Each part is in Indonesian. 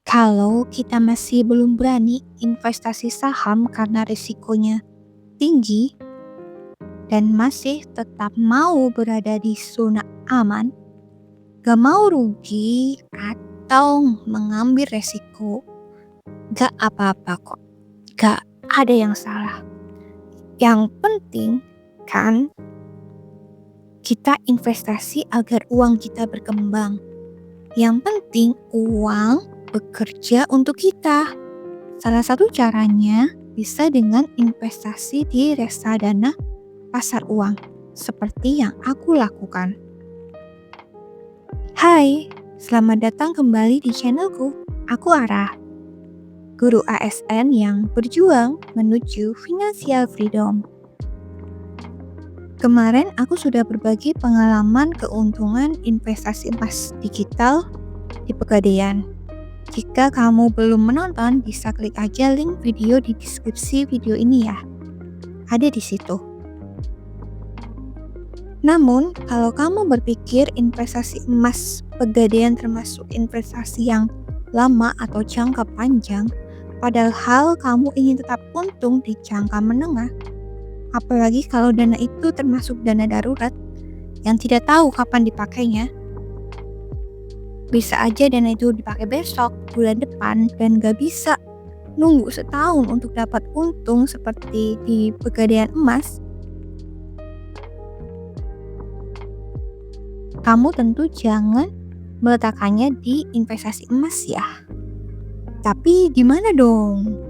Kalau kita masih belum berani investasi saham karena risikonya tinggi dan masih tetap mau berada di zona aman, gak mau rugi atau mengambil resiko, gak apa-apa kok. Gak ada yang salah. Yang penting kan kita investasi agar uang kita berkembang. Yang penting uang bekerja untuk kita. Salah satu caranya bisa dengan investasi di reksadana pasar uang, seperti yang aku lakukan. Hai, selamat datang kembali di channelku. Aku Ara, guru ASN yang berjuang menuju financial freedom. Kemarin aku sudah berbagi pengalaman keuntungan investasi emas digital di Pegadaian. Jika kamu belum menonton, bisa klik aja link video di deskripsi video ini ya. Ada di situ. Namun, kalau kamu berpikir investasi emas Pegadaian termasuk investasi yang lama atau jangka panjang, padahal kamu ingin tetap untung di jangka menengah, apalagi kalau dana itu termasuk dana darurat yang tidak tahu kapan dipakainya. Bisa aja dana itu dipakai besok, bulan depan, dan gak bisa nunggu setahun untuk dapat untung seperti di Pegadaian emas. Kamu tentu jangan meletakkannya di investasi emas ya. Tapi di mana dong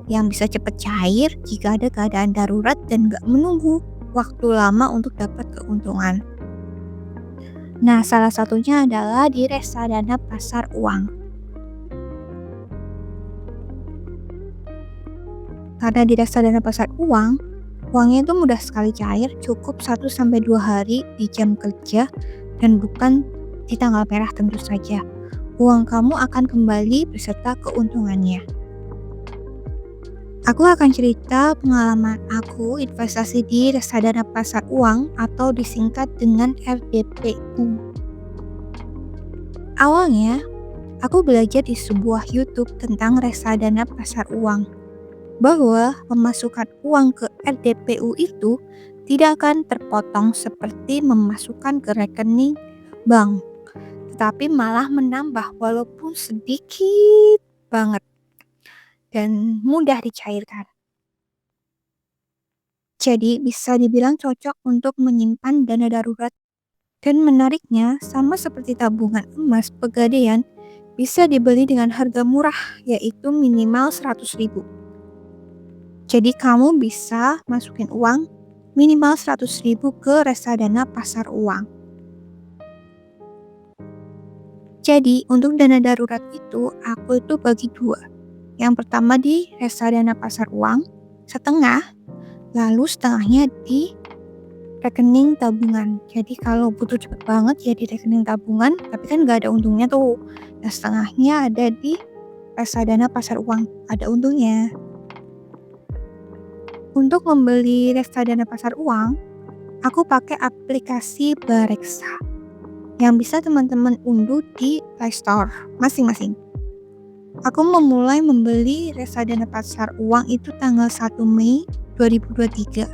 yang bisa cepat cair jika ada keadaan darurat dan gak menunggu waktu lama untuk dapat keuntungan? Nah, salah satunya adalah di reksadana pasar uang. Karena di reksadana pasar uang, uangnya itu mudah sekali cair, cukup 1-2 hari di jam kerja dan bukan di tanggal merah tentu saja. Uang kamu akan kembali beserta keuntungannya. Aku akan cerita pengalaman aku investasi di reksadana pasar uang atau disingkat dengan RDPU. Awalnya, aku belajar di sebuah YouTube tentang reksadana pasar uang, bahwa memasukkan uang ke RDPU itu tidak akan terpotong seperti memasukkan ke rekening bank, tetapi malah menambah walaupun sedikit banget dan mudah dicairkan. Jadi bisa dibilang cocok untuk menyimpan dana darurat. Dan menariknya, sama seperti tabungan emas Pegadaian, bisa dibeli dengan harga murah, yaitu minimal 100.000. Jadi kamu bisa masukin uang minimal 100.000 ke reksadana pasar uang. Jadi untuk dana darurat itu, aku itu bagi 2. Yang pertama di reksadana pasar uang, setengah, lalu setengahnya di rekening tabungan. Jadi kalau butuh cepet banget ya di rekening tabungan, tapi kan gak ada untungnya tuh. Nah, setengahnya ada di reksadana pasar uang, ada untungnya. Untuk membeli reksadana pasar uang, aku pakai aplikasi Bareksa yang bisa teman-teman unduh di Play Store masing-masing. Aku memulai membeli reksadana pasar uang itu tanggal 1 Mei 2023.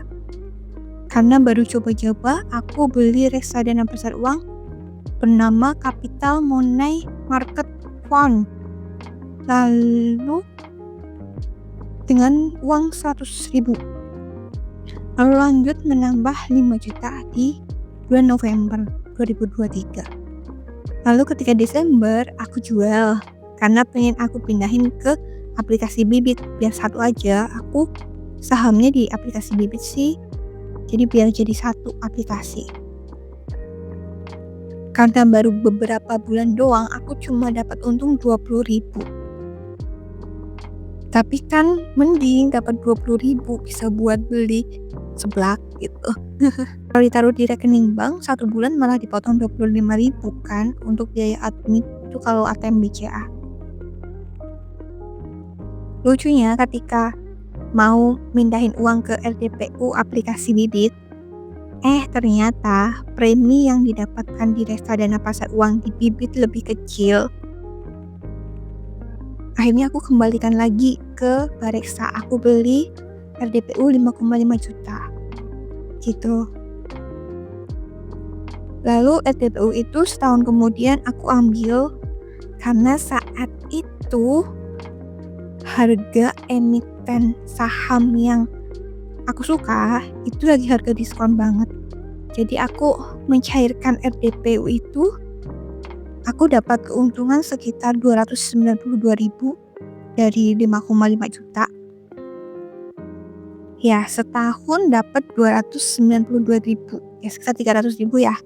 Karena baru coba-coba, aku beli reksadana pasar uang bernama Capital Money Market Fund. Lalu dengan uang 100.000. Lalu lanjut menambah 5 juta di bulan November 2023. Lalu ketika Desember aku jual karena pengen aku pindahin ke aplikasi Bibit biar satu aja. Aku sahamnya di aplikasi Bibit sih. Jadi biar jadi satu aplikasi. Karena baru beberapa bulan doang, aku cuma dapat untung 20.000. Tapi kan mending dapat 20.000 bisa buat beli seblak gitu. Kalau ditaruh di rekening bank, 1 bulan malah dipotong 25.000 kan untuk biaya admin itu kalau ATM BCA. Lucunya ketika mau mindahin uang ke RDPU aplikasi Bibit, ternyata premi yang didapatkan di reksadana pasar uang di Bibit lebih kecil. Akhirnya aku kembalikan lagi ke Bareksa. Aku beli RDPU 5,5 juta gitu. Lalu RDPU itu setahun kemudian aku ambil karena saat itu harga emiten saham yang aku suka itu lagi harga diskon banget. Jadi aku mencairkan RDPU itu, aku dapat keuntungan sekitar 292.000 dari 5,5 juta. Ya, setahun dapat 292.000. Ya, sekitar 300.000 ya.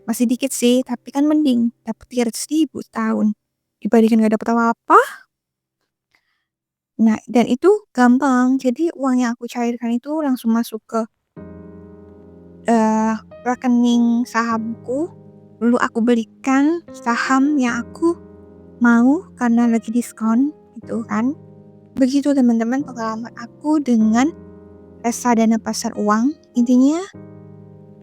Masih dikit sih, tapi kan mending dapat 300.000 setahun dibandingkan gak dapat apa-apa. Nah, dan itu gampang. Jadi uang yang aku cairkan itu langsung masuk ke rekening sahamku. Lalu aku belikan saham yang aku mau karena lagi diskon gitu kan. Begitu teman-teman pengalaman aku dengan reksadana pasar uang. Intinya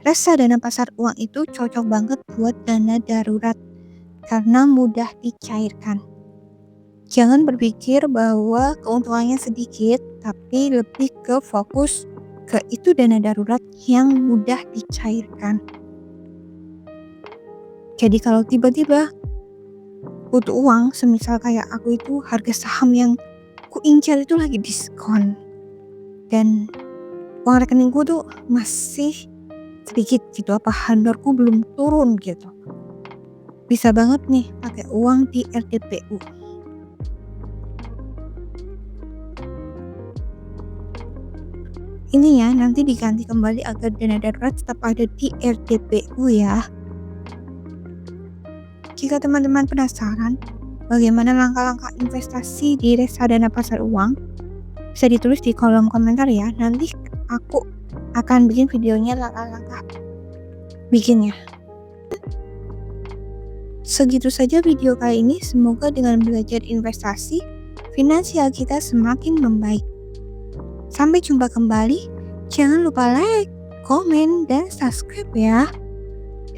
reksadana pasar uang itu cocok banget buat dana darurat karena mudah dicairkan. Jangan berpikir bahwa keuntungannya sedikit, tapi lebih ke fokus ke itu dana darurat yang mudah dicairkan. Jadi kalau tiba-tiba butuh uang, semisal kayak aku itu harga saham yang ku incar itu lagi diskon dan uang rekeningku tuh masih sedikit gitu, apa handorku belum turun gitu, bisa banget nih pakai uang di RDPU. Ini ya nanti diganti kembali agar dana darurat tetap ada di RDPU ya. Jika teman-teman penasaran bagaimana langkah-langkah investasi di reksadana pasar uang, bisa ditulis di kolom komentar ya. Nanti aku akan bikin videonya langkah-langkah bikinnya. Segitu saja video kali ini. Semoga dengan belajar investasi, finansial kita semakin membaik. Sampai jumpa kembali. Jangan lupa like, komen, dan subscribe ya.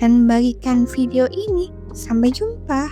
Dan bagikan video ini. Sampai jumpa.